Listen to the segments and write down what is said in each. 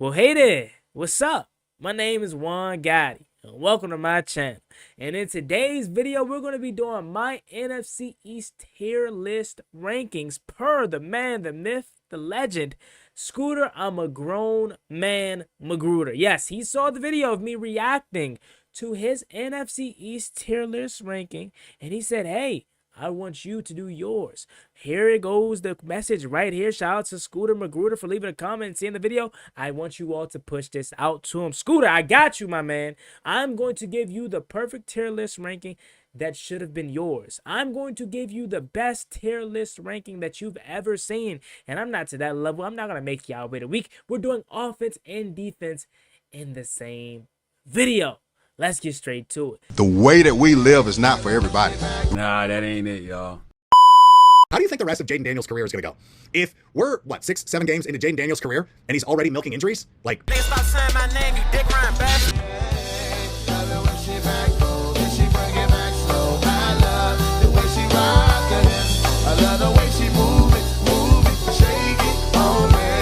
Well, hey there, what's up? My name is Juan Gotti, and welcome to my channel. And in today's video, we're going to be doing my NFC East tier list rankings per the man, the myth, the legend, Scooter. I'm a grown man Magruder. Yes, he saw the video of me reacting to his NFC East tier list ranking, and he said, hey, I want you to do yours. Here it goes, the message right here. Shout out to Scooter Magruder for leaving a comment and seeing the video. I want you all to push this out to him. Scooter, I got you, my man. I'm going to give you the perfect tier list ranking that should have been yours. I'm going to give you the best tier list ranking that you've ever seen. And I'm not to that level. I'm not going to make y'all wait a week. We're doing offense and defense in the same video. Let's get straight to it. The way that we live is not for everybody, man. Nah, that ain't it, y'all. How do you think the rest of Jaden Daniels' career is going to go? If we're, 6, 7 games into Jaden Daniels' career and he's already milking injuries? Like, stop saying my name, you dick riding bastard. I love the way she move it, shake it on me.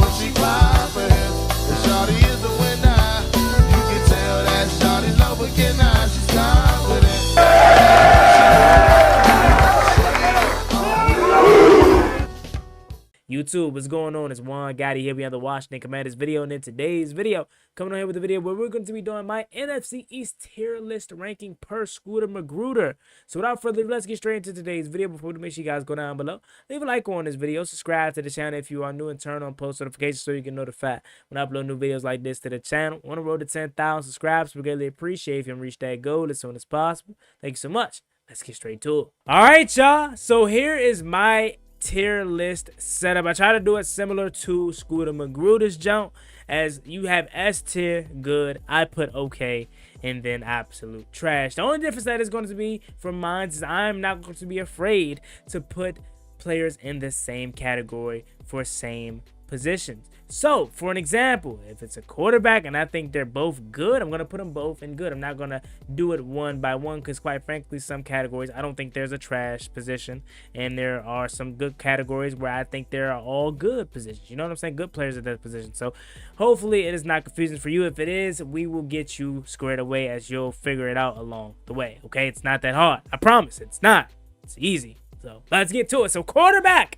When she cry for him, and shawty is the winner. You can tell that shawty love again now, she's confident. YouTube, what's going on? It's Juan Gotti here. We have the Washington Commanders video, and in today's video, coming on here with a video where we're going to be doing my NFC East tier list ranking per Scooter Magruder. So without further ado, let's get straight into today's video. Before we make sure you guys go down below, leave a like on this video, subscribe to the channel if you are new, and turn on post notifications so you can notify when I upload new videos like this to the channel. On the road to 10,000 subscribers, we greatly appreciate if you can reach that goal as soon as possible. Thank you so much. Let's get straight to it. All right, y'all. So here is my tier list setup. I try to do it similar to Scooter Magruder's jump, as you have S tier, good, I put okay, and then absolute trash. The only difference that is going to be from mine is I'm not going to be afraid to put players in the same category for same positions. So for an example, if it's a quarterback and I think they're both good, I'm going to put them both in good. I'm not going to do it one by one, because quite frankly, some categories I don't think there's a trash position, and there are some good categories where I think there are all good positions. You know what I'm saying? Good players at that position. So hopefully it is not confusing for you. If it is, we will get you squared away, as you'll figure it out along the way. Okay, it's not that hard, I promise. It's not. It's easy. So let's get to it. So quarterback,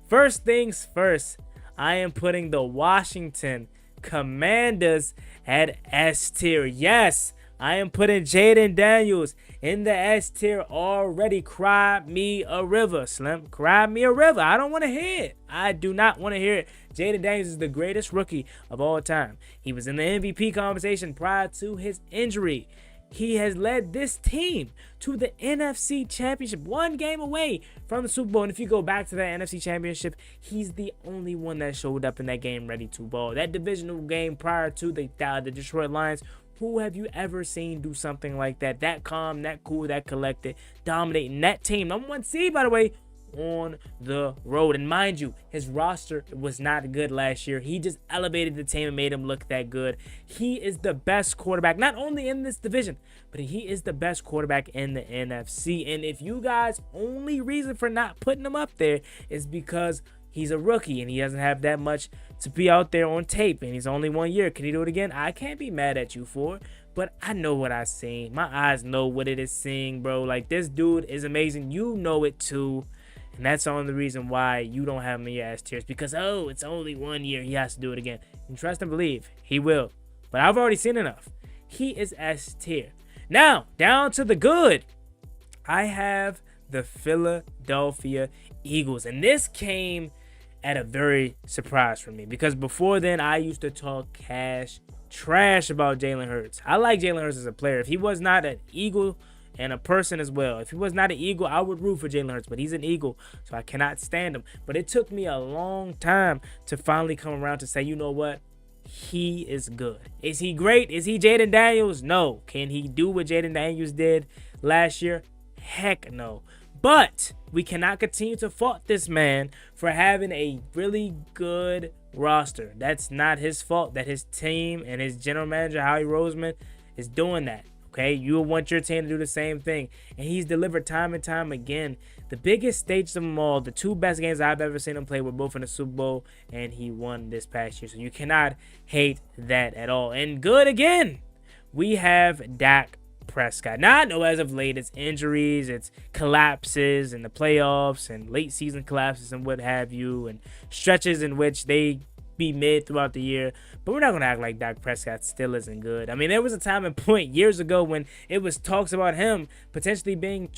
first things first, I am putting the Washington Commanders at S tier. Yes, I am putting Jaden Daniels in the S tier already. Cry me a river, Slim. Cry me a river. I don't want to hear it. I do not want to hear it. Jaden Daniels is the greatest rookie of all time. He was in the MVP conversation prior to his injury. He has led this team to the NFC Championship, one game away from the Super Bowl. And if you go back to that NFC Championship, he's the only one that showed up in that game ready to ball. That divisional game prior to the Detroit Lions, who have you ever seen do something like that? That calm, that cool, that collected, dominating that team. Number 1 seed, by the way, on the road. And mind you, his roster was not good last year. He just elevated the team and made him look that good. He is the best quarterback, not only in this division, but he is the best quarterback in the NFC. And if you guys, only reason for not putting him up there is because he's a rookie and he doesn't have that much to be out there on tape, and he's only 1 year. Can he do it again? I can't be mad at you for it, but I know what I seen. My eyes know what it is seeing, bro. Like, this dude is amazing. You know it too. And that's the only reason why you don't have him in your S tiers, because, oh, it's only 1 year. He has to do it again. And trust and believe, he will. But I've already seen enough. He is S tier. Now, down to the good. I have the Philadelphia Eagles. And this came at a very surprise for me, because before then, I used to talk trash about Jalen Hurts. I like Jalen Hurts as a player. If he was not an Eagle and a person as well, if he was not an Eagle, I would root for Jalen Hurts, but he's an Eagle, so I cannot stand him. But it took me a long time to finally come around to say, you know what? He is good. Is he great? Is he Jaden Daniels? No. Can he do what Jaden Daniels did last year? Heck no. But we cannot continue to fault this man for having a really good roster. That's not his fault that his team and his general manager, Howie Roseman, is doing that. Okay, you will want your team to do the same thing. And he's delivered time and time again. The biggest stages of them all, the two best games I've ever seen him play were both in the Super Bowl, and he won this past year. So you cannot hate that at all. And good again, we have Dak Prescott. Now, I know as of late, it's injuries, it's collapses in the playoffs, and late season collapses and what have you, and stretches in which they be mid throughout the year, but we're not going to act like Dak Prescott still isn't good. I mean, there was a time and point years ago when it was talks about him potentially being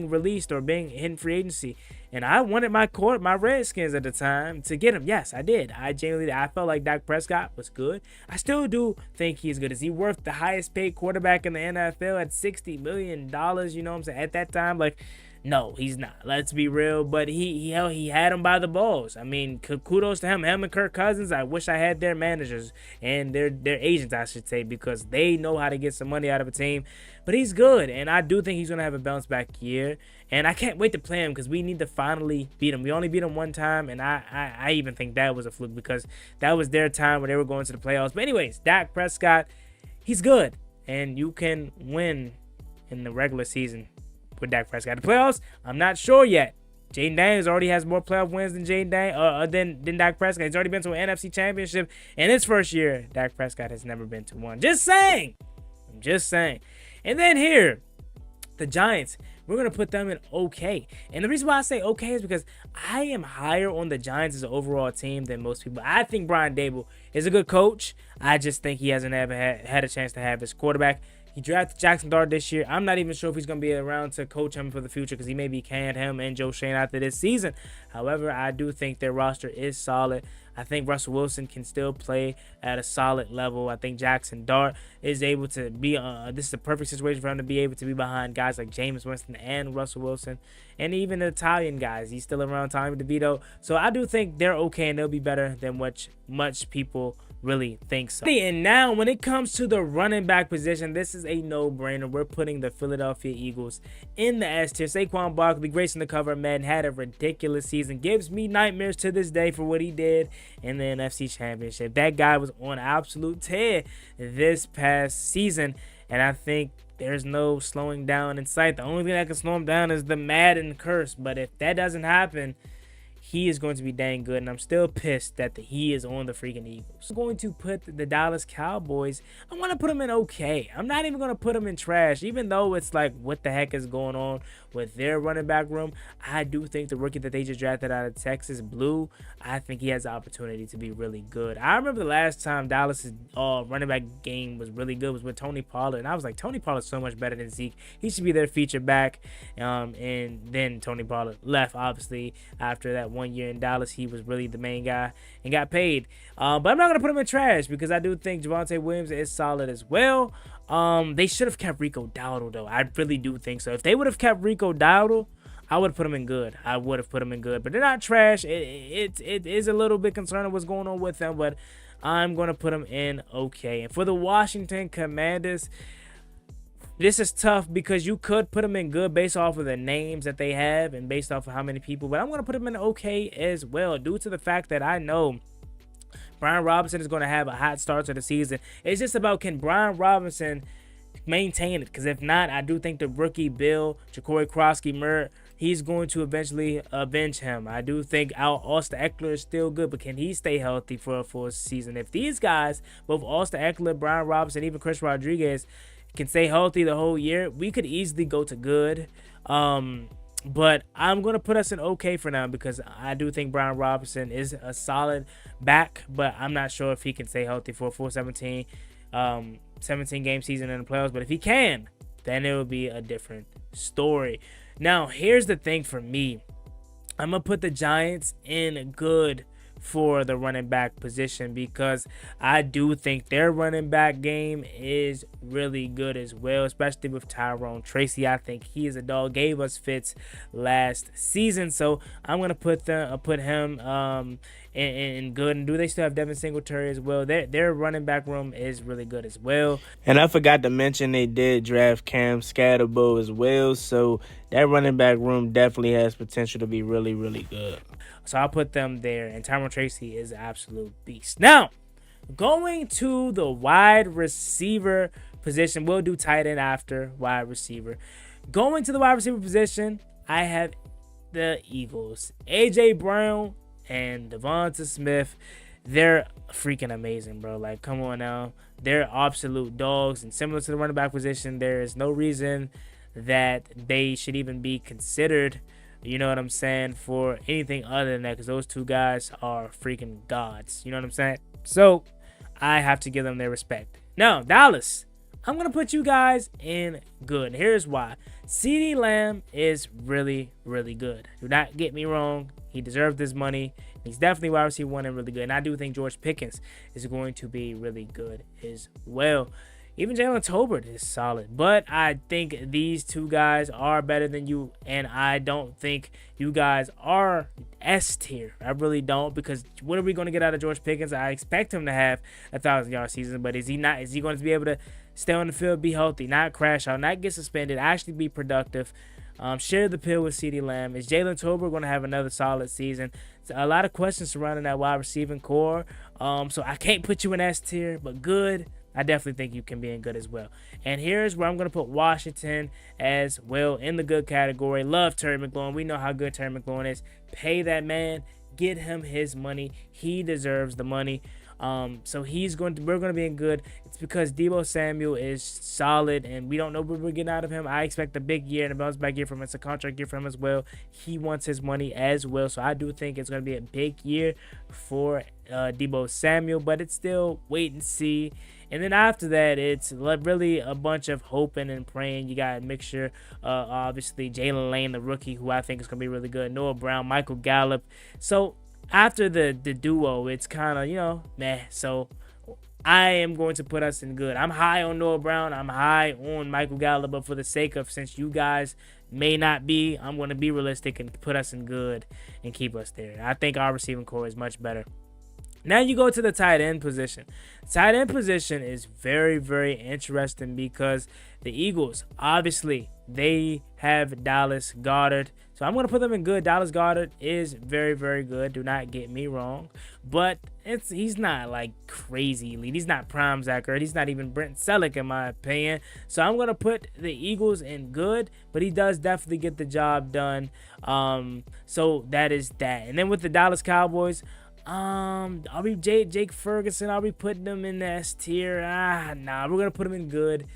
released or being in free agency, and I wanted my Redskins at the time to get him. Yes, I did. I felt like Dak Prescott was good. I still do think he's good. Is he worth the highest paid quarterback in the NFL at $60 million? You know what I'm saying? At that time, like, no, he's not. Let's be real. But he had him by the balls. I mean, kudos to him. Him and Kirk Cousins, I wish I had their managers and their agents, I should say, because they know how to get some money out of a team. But he's good, and I do think he's going to have a bounce-back year. And I can't wait to play him because we need to finally beat him. We only beat him one time, and I even think that was a fluke because that was their time when they were going to the playoffs. But anyways, Dak Prescott, he's good, and you can win in the regular season with Dak Prescott. The playoffs, I'm not sure yet. Jaden Daniels already has more playoff wins than than Dak Prescott. He's already been to an NFC championship in his first year. Dak Prescott has never been to one. Just saying. I'm just saying. And then here, the Giants, we're going to put them in okay. And the reason why I say okay is because I am higher on the Giants as an overall team than most people. I think Brian Dable is a good coach. I just think he hasn't ever had a chance to have his quarterback. He drafted Jackson Dart this year. I'm not even sure if he's going to be around to coach him for the future because he may be canned, him and Joe Shane, after this season. However, I do think their roster is solid. I think Russell Wilson can still play at a solid level. I think Jackson Dart is able to be this is a perfect situation for him to be able to be behind guys like Jameis Winston and Russell Wilson, and even the Italian guys. He's still around, Tommy DeVito. So I do think they're okay, and they'll be better than what much people really think so. And now, when it comes to the running back position, this is a no-brainer. We're putting the Philadelphia Eagles in the S tier. Saquon Barkley, gracing the cover of Madden, had a ridiculous season. Gives me nightmares to this day for what he did in the NFC Championship. That guy was on absolute tear this past season, and I think there's no slowing down in sight. The only thing that can slow him down is the Madden curse, but if that doesn't happen, he is going to be dang good, and I'm still pissed that he is on the freaking Eagles. I'm going to put the Dallas Cowboys, I want to put them in okay. I'm not even going to put them in trash, even though it's like, what the heck is going on with their running back room. I do think the rookie that they just drafted out of Texas, Blue, I think he has the opportunity to be really good. I remember the last time Dallas' running back game was really good was with Tony Pollard, and I was like, Tony Pollard's so much better than Zeke. He should be their feature back, and then Tony Pollard left, obviously, after that 1 year in Dallas. He was really the main guy and got paid. But I'm not going to put him in trash because I do think Javonte Williams is solid as well. They should have kept Rico Dowdle, though. I really do think so. If they would have kept Rico Dowdle, I would have put him in good. I would have put him in good. But they're not trash. It is a little bit concerning what's going on with them, but I'm going to put them in okay. And for the Washington Commanders, this is tough because you could put them in good based off of the names that they have and based off of how many people. But I'm going to put them in okay as well due to the fact that I know Brian Robinson is going to have a hot start to the season. It's just about, can Brian Robinson maintain it? Because if not, I do think the rookie Bill, Ja'Cory Krosky, he's going to eventually avenge him. I do think Austin Eckler is still good, but can he stay healthy for a full season? If these guys, both Austin Eckler, Brian Robinson, even Chris Rodriguez, can stay healthy the whole year, we could easily go to good. But I'm going to put us in okay for now because I do think Brian Robinson is a solid back, but I'm not sure if he can stay healthy for a full 17 game season in the playoffs. But if he can, then it will be a different story. Now, here's the thing for me. I'm going to put the Giants in good for the running back position because I do think their running back game is really good as well, especially with Tyrone Tracy. I think he is a dog, gave us fits last season, so I'm gonna put him in good. And do they still have Devin Singletary as well? Their running back room is really good as well. And I forgot to mention they did draft Cam Scatterbo as well, so that running back room definitely has potential to be really, really good. So I'll put them there, and Tyrone Tracy is an absolute beast. Now, going to the wide receiver position. We'll do tight end after wide receiver. Going to the wide receiver position, I have the Eagles. A.J. Brown and Devonta Smith, they're freaking amazing, bro. Like, come on now. They're absolute dogs. And similar to the running back position, there is no reason that they should even be considered, you know what I'm saying, for anything other than that, because those two guys are freaking gods. You know what I'm saying? So I have to give them their respect. Now, Dallas, I'm going to put you guys in good. Here's why. CeeDee Lamb is really, really good. Do not get me wrong. He deserved his money. He's definitely wide receiver 1 and really good. And I do think George Pickens is going to be really good as well. Even Jalen Tolbert is solid. But I think these two guys are better than you. And I don't think you guys are S tier. I really don't. Because what are we going to get out of George Pickens? I expect him to have a 1,000-yard season. But is he not? Is he going to be able to stay on the field, be healthy, not crash out, not get suspended, actually be productive? Share the pill with CeeDee Lamb. Is Jalen Tolbert going to have another solid season? So a lot of questions surrounding that wide receiving core. So I can't put you in S tier, but good, I definitely think you can be in good as well. And here's where I'm going to put Washington as well in the good category. Love Terry McLaurin. We know how good Terry McLaurin is. Pay that man. Get him his money. He deserves the money. So we're going to be in good. It's because Deebo Samuel is solid, and we don't know what we're getting out of him. I expect a big year and a bounce back year from him. It's a contract year for him as well. He wants his money as well. So I do think it's going to be a big year for Deebo Samuel, but it's still wait and see. And then after that, it's really a bunch of hoping and praying. You got a mixture, obviously, Jalen Lane, the rookie, who I think is going to be really good. Noah Brown, Michael Gallup. So after the duo, it's kind of, meh. So I am going to put us in good. I'm high on Noah Brown. I'm high on Michael Gallup. But for the sake of, since you guys may not be, I'm going to be realistic and put us in good and keep us there. I think our receiving core is much better. Now you go to the tight end position. Tight end position is very, very interesting because the Eagles, obviously, they have Dallas Goedert. So I'm going to put them in good. Dallas Goedert is very, very good. Do not get me wrong. But he's not like crazy elite. He's not prime Zach Ertz. He's not even Brent Selleck in my opinion. So I'm going to put the Eagles in good. But he does definitely get the job done. So that is that. And then with the Dallas Cowboys, are we Jake Ferguson? Are we putting them in the S tier? Nah, we're gonna put him in good,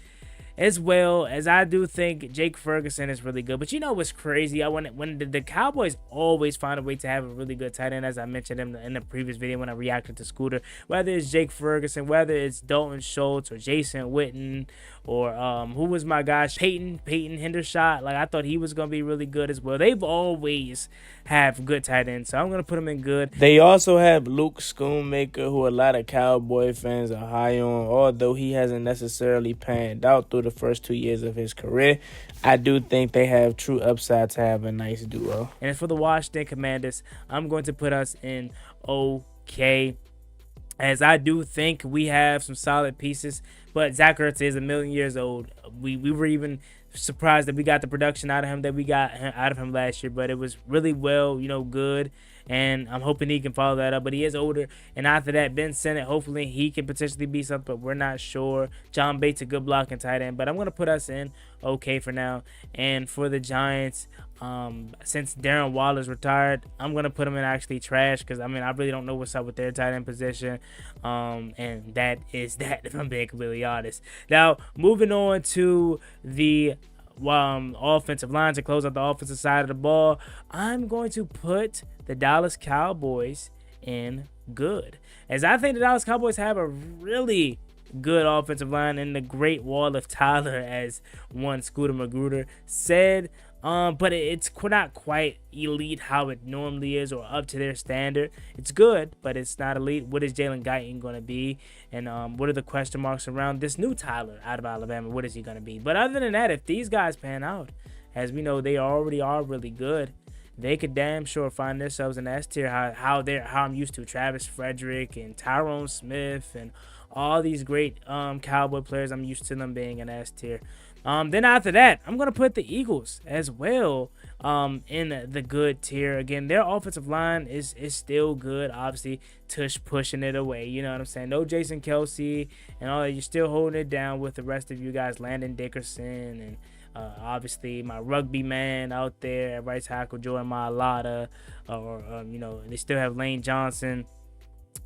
as well as I do think Jake Ferguson is really good. But you know what's crazy? When the Cowboys always find a way to have a really good tight end, as I mentioned in the previous video when I reacted to Scooter. Whether it's Jake Ferguson, whether it's Dalton Schultz or Jason Witten, or who was my guy, Peyton Hendershot. Like, I thought he was gonna be really good as well. They've always have good tight ends, so I'm gonna put them in good. They also have Luke Schoonmaker, who a lot of Cowboy fans are high on, although he hasn't necessarily panned out through the first 2 years of his career. I do think they have true upside to have a nice duo. And as for the Washington Commanders, I'm going to put us in okay, as I do think we have some solid pieces. But Zach Ertz is 1,000,000 years old. We were even surprised that we got the production out of him that we got out of him last year. But it was really good. And I'm hoping he can follow that up. But he is older. And after that, Ben Sinnott, hopefully he can potentially be something, but we're not sure. John Bates, a good blocking tight end. But I'm going to put us in okay for now. And for the Giants, since Darren Waller's retired, I'm going to put him in actually trash. Because, I really don't know what's up with their tight end position. And that is that, if I'm being completely honest. Now, moving on to the offensive line to close out the offensive side of the ball, I'm going to put the Dallas Cowboys in good, as I think the Dallas Cowboys have a really good offensive line in the Great Wall of Tyler, as one Scooter Magruder said. But it's not quite elite how it normally is, or up to their standard. It's good, but it's not elite. What is Jalen Guyton going to be? And what are the question marks around this new Tyler out of Alabama? What is he going to be? But other than that, if these guys pan out, as we know they already are really good, they could damn sure find themselves in S tier. How I'm used to Travis Frederick and Tyrone Smith and all these great Cowboy players. I'm used to them being in S tier. Then after that, I'm going to put the Eagles as well. in the good tier. Again, their offensive line is still good. Obviously, Tush pushing it away. You know what I'm saying? No Jason Kelsey and all that. You're still holding it down with the rest of you guys, Landon Dickerson and obviously my rugby man out there at right tackle, Jordan Mailata, you know, they still have Lane Johnson.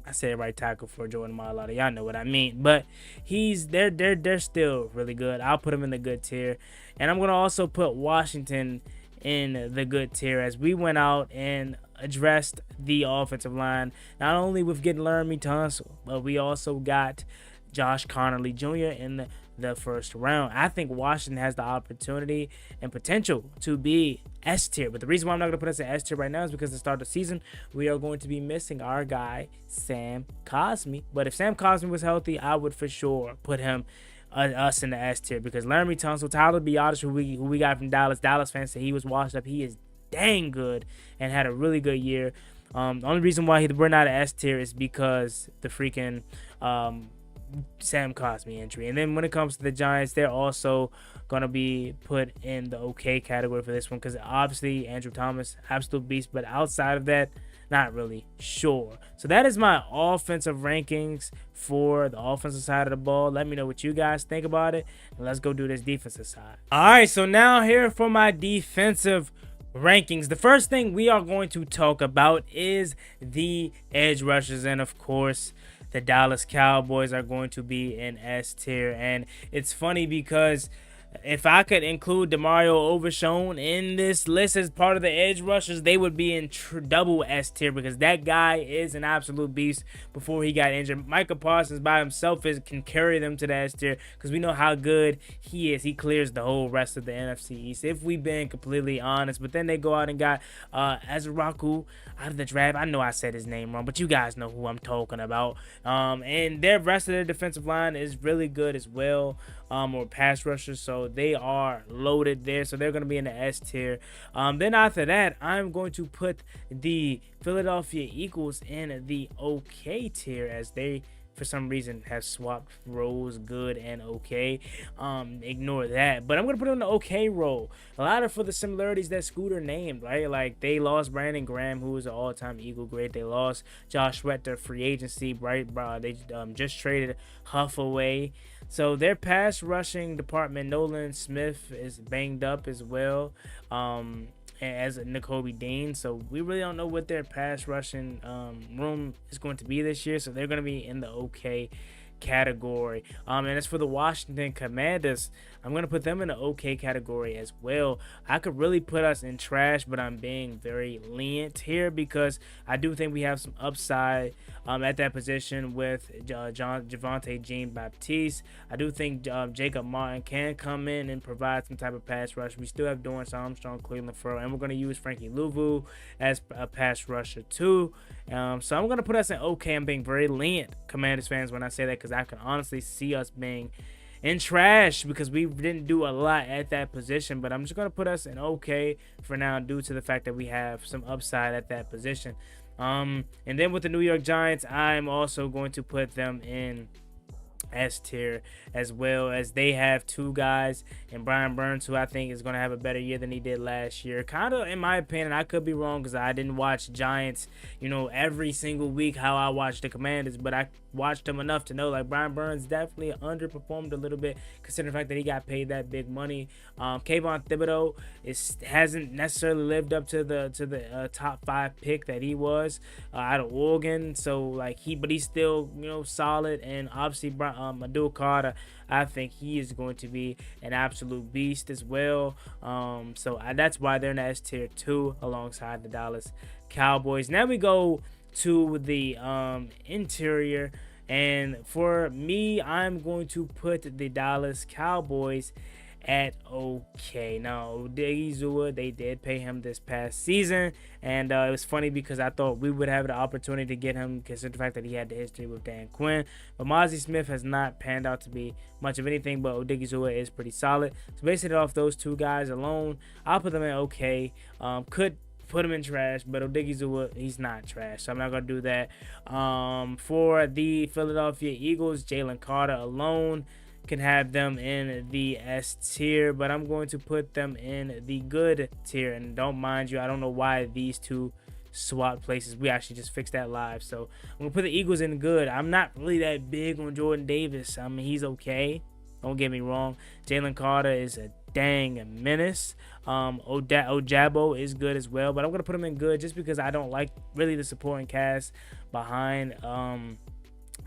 I said right tackle for Jordan Mailata. Y'all know what I mean. But they're still really good. I'll put them in the good tier. And I'm gonna also put Washington in the good tier as we went out and addressed the offensive line, not only with getting Laramie Tunsil, but we also got Josh Connerly Jr. in the first round. I think Washington has the opportunity and potential to be S tier. But the reason why I'm not going to put us in S tier right now is because at the start of the season, we are going to be missing our guy, Sam Cosmi. But if Sam Cosmi was healthy, I would for sure put him us in the S tier, because Laramie Tunsil, Tyler Biotis, who we got from Dallas fans say he was washed up. He is dang good and had a really good year. The only reason why we're not an S tier is because the freaking Sam Cosmi injury. And then when it comes to the Giants, they're also going to be put in the okay category for this one, because obviously Andrew Thomas, absolute beast, but outside of that, not really sure. So that is my offensive rankings for the offensive side of the ball. Let me know what you guys think about it, and let's go do this defensive side. All right, so now here for my defensive rankings. The first thing we are going to talk about is the edge rushers, and of course the Dallas Cowboys are going to be in S tier. And it's funny because if I could include Demario Overshown in this list as part of the edge rushers, they would be in double S tier, because that guy is an absolute beast before he got injured. Micah Parsons by himself can carry them to the S tier, because we know how good he is. He clears the whole rest of the NFC East, if we've been completely honest. But then they go out and got Azaraku out of the draft. I know I said his name wrong, but you guys know who I'm talking about. And their rest of their defensive line is really good as well, or pass rushers. So they are loaded there. So they're going to be in the S tier. Then after that, I'm going to put the Philadelphia Eagles in the okay tier, as they for some reason have swapped roles, good and okay. Ignore that, but I'm gonna put it in the okay role. A lot of for the similarities that Scooter named, right? Like they lost Brandon Graham, who was an all-time Eagle great. They lost Josh Sweat to free agency, right? They just traded Huff away. So their pass rushing department, Nolan Smith is banged up as well, as Nakobe Dean. So we really don't know what their pass rushing room is going to be this year. So they're going to be in the okay category. And as for the Washington Commanders, I'm going to put them in the okay category as well. I could really put us in trash, but I'm being very lenient here, because I do think we have some upside at that position with Javonte Jean-Baptiste. I do think Jacob Martin can come in and provide some type of pass rush. We still have Dorrance Armstrong, Cleveland Furrow, and we're going to use Frankie Louvu as a pass rusher too. So I'm going to put us in okay. I'm being very lenient, Commanders fans, when I say that, because I can honestly see us being in trash, because we didn't do a lot at that position. But I'm just going to put us in okay for now, due to the fact that we have some upside at that position. And then with the New York Giants, I'm also going to put them in S tier, as well as they have two guys, and Brian Burns, who I think is going to have a better year than he did last year. Kind of, in my opinion, I could be wrong, because I didn't watch Giants, every single week how I watched the Commanders, but I watched them enough to know, like, Brian Burns definitely underperformed a little bit, considering the fact that he got paid that big money. Kayvon Thibodeau hasn't necessarily lived up to the top 5 pick that he was out of Oregon. So but he's still solid. And obviously Abdul Carter, I think he is going to be an absolute beast as well. So that's why they're in the S tier too, alongside the Dallas Cowboys. Now we go to the interior, and for me, I'm going to put the Dallas Cowboys at okay. Now, Odigizua, they did pay him this past season, and it was funny because I thought we would have the opportunity to get him, considering the fact that he had the history with Dan Quinn. But Mozzie Smith has not panned out to be much of anything, but Odigizua is pretty solid. So basing it off those two guys alone, I'll put them in okay. Could put him in trash, but Odigizua, he's not trash, so I'm not going to do that. For the Philadelphia Eagles, Jalen Carter alone, can have them in the S tier, but I'm going to put them in the good tier. And don't mind you, I don't know why these two swap places. We actually just fixed that live. So I'm gonna put the Eagles in good. I'm not really that big on Jordan Davis. I mean, he's okay, don't get me wrong. Jalen Carter is a dang menace. Ojabo is good as well, but I'm gonna put him in good just because I don't like really the supporting cast behind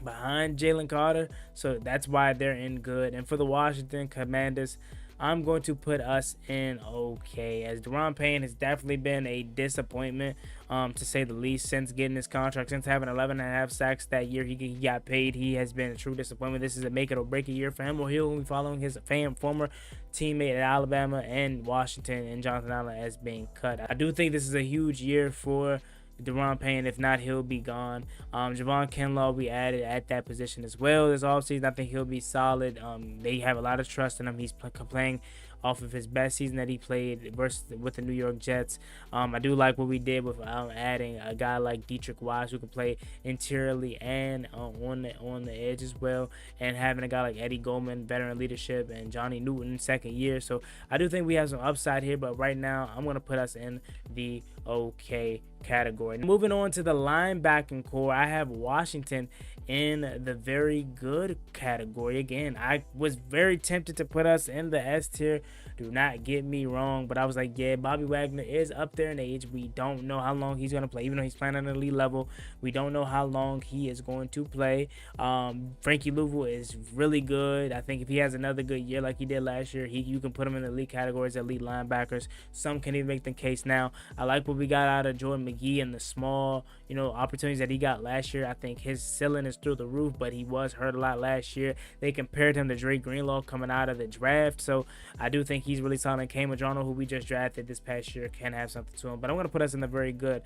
Jalen Carter, so that's why they're in good. And for the Washington Commanders, I'm going to put us in okay, as Deron Payne has definitely been a disappointment, to say the least, since getting his contract, since having 11.5 sacks that year he got paid. He has been a true disappointment. This is a make it or break it year for him, or he'll be following his former teammate at Alabama and Washington and Jonathan Allen as being cut. I do think this is a huge year for Deron Payne. If not, he'll be gone. Javon Kinlaw we added at that position as well this offseason. I think he'll be solid. They have a lot of trust in him. He's playing off of his best season that he played with the New York Jets. I do like what we did with adding a guy like Dietrich Wise who can play interiorly and on the edge as well, and having a guy like Eddie Goldman, veteran leadership, and Johnny Newton, second year. So I do think we have some upside here, but right now I'm going to put us in the okay category. Moving on to the linebacking core, I have Washington in the very good category. Again, I was very tempted to put us in the S tier, do not get me wrong, but I was like, yeah, Bobby Wagner is up there in age. We don't know how long he's going to play, even though he's playing at an elite level. We don't know how long he is going to play. Frankie Louisville is really good. I think if he has another good year like he did last year, you can put him in the elite categories, elite linebackers. Some can even make the case now. I like what we got out of Jordan McGee and the small, opportunities that he got last year. I think his ceiling is through the roof, but he was hurt a lot last year. They compared him to Dre Greenlaw coming out of the draft, so I do think he's really solid. Kane Madrano, who we just drafted this past year, can have something to him, but I'm going to put us in the very good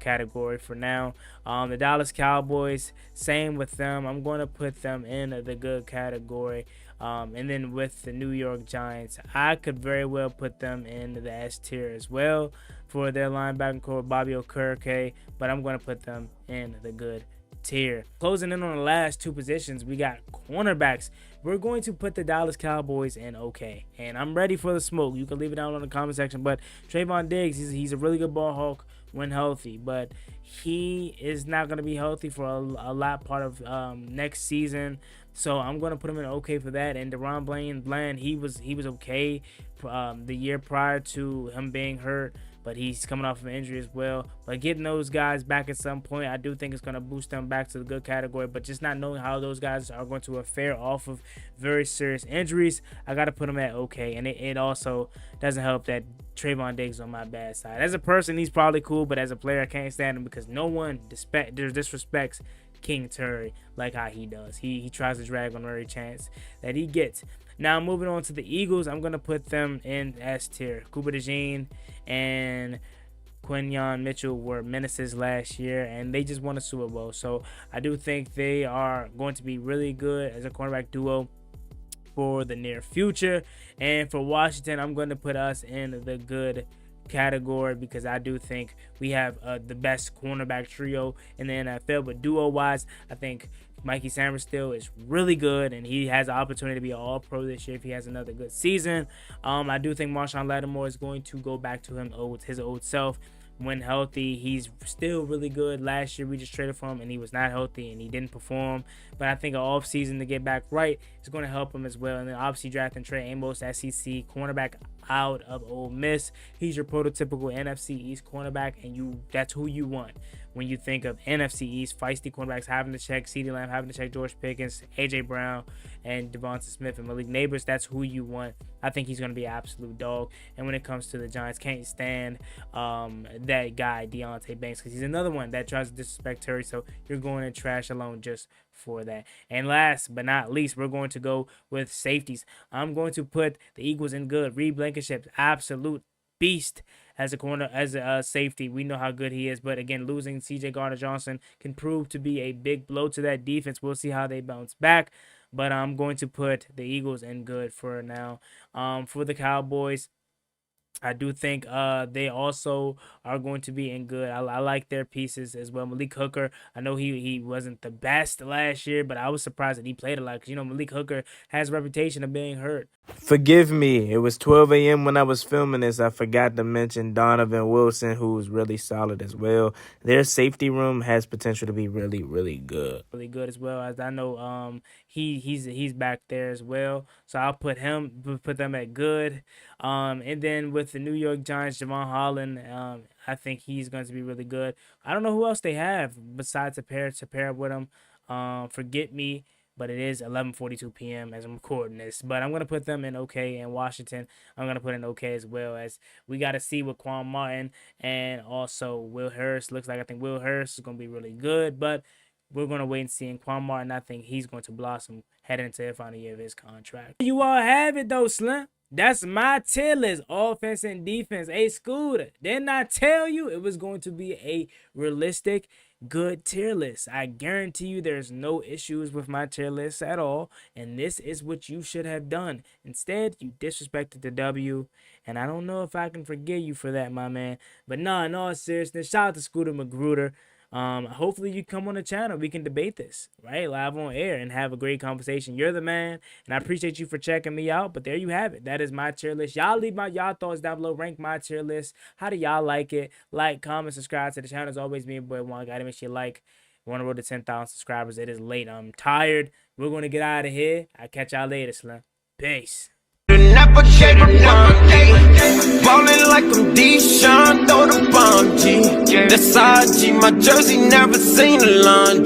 category for now. The Dallas Cowboys, same with them. I'm going to put them in the good category. And then with the New York Giants, I could very well put them in the S tier as well for their linebacking core, Bobby Okereke, but I'm going to put them in the good tier. Closing in on the last two positions, we got cornerbacks. We're going to put the Dallas Cowboys in okay, and I'm ready for the smoke. You can leave it down in the comment section, but Trayvon Diggs, he's a really good ball hawk when healthy, but he is not going to be healthy for a lot part of next season. So I'm going to put him in okay for that. And Deron Bland, he was okay the year prior to him being hurt, but he's coming off of an injury as well. But getting those guys back at some point, I do think it's going to boost them back to the good category. But just not knowing how those guys are going to fare off of very serious injuries, I got to put them at okay. And it also doesn't help that Trayvon Diggs on my bad side. As a person, he's probably cool, but as a player, I can't stand him because no one disrespects King Terry like how he does. He tries to drag on every chance that he gets. Now moving on to the Eagles, I'm gonna put them in S tier. Cooper DeJean and Quinyon Mitchell were menaces last year, and they just won a Super Bowl. So I do think they are going to be really good as a cornerback duo for the near future. And for Washington, I'm going to put us in the good category because I do think we have the best cornerback trio in the NFL. But duo wise, I think Mikey Sainristil is really good, and he has the opportunity to be an all-pro this year if he has another good season. I do think Marshawn Lattimore is going to go back to his old self when healthy. He's still really good. Last year we just traded for him and he was not healthy and he didn't perform, but I think an off season to get back right is going to help him as well. And then obviously drafting Trey Amos, SEC cornerback out of Ole Miss. He's your prototypical NFC East cornerback, and that's who you want when you think of NFC East feisty cornerbacks, having to check CeeDee Lamb, having to check George Pickens, AJ Brown, and Devonta Smith and Malik Neighbors. That's who you want. I think he's going to be an absolute dog. And when it comes to the Giants, can't stand that guy Deontay Banks, because he's another one that tries to disrespect Terry. So you're going to trash alone just for that. And last but not least, we're going to go with safeties. I'm going to put the Eagles in good. Reed Blankenship, absolute beast as a safety. We know how good he is, but again, losing CJ Gardner-Johnson can prove to be a big blow to that defense. We'll see how they bounce back, but I'm going to put the Eagles in good for now. For the Cowboys, I do think they also are going to be in good. I like their pieces as well. Malik Hooker, I know he wasn't the best last year, but I was surprised that he played a lot because, Malik Hooker has a reputation of being hurt. Forgive me. It was 12 a.m. when I was filming this. I forgot to mention Donovan Wilson, who's really solid as well. Their safety room has potential to be really, really good. Really good as well, as I know he's back there as well. So I'll put them at good. And then with the New York Giants, Javon Holland, I think he's going to be really good. I don't know who else they have besides to pair up with him. Forget me. But it is 11:42 p.m. as I'm recording this. But I'm going to put them in okay. And Washington, I'm going to put in okay as well, as we got to see with Quan Martin and also Will Harris. I think Will Harris is going to be really good. But we're going to wait and see. And Quan Martin, I think he's going to blossom heading into the final year of his contract. You all have it, though, Slim. That's my tier list, offense and defense. Hey, Scooter, didn't I tell you it was going to be a realistic, good tier list? I guarantee you there's no issues with my tier list at all, and this is what you should have done. Instead, you disrespected the W, and I don't know if I can forgive you for that, my man. But nah, in all seriousness, shout out to Scooter Magruder. Hopefully you come on the channel. We can debate this, right? Live on air and have a great conversation. You're the man, and I appreciate you for checking me out. But there you have it. That is my tier list. Y'all leave y'all thoughts down below. Rank my tier list. How do y'all like it? Like, comment, subscribe to the channel. As always, me and boy Juan. Gotta make sure you like. We're on the road to 10,000 subscribers. It is late. I'm tired. We're gonna get out of here. I'll catch y'all later, Slim. Peace. Ballin' like I'm Deshaun, throw the bomb, G. That's IG, my jersey never seen a laundry.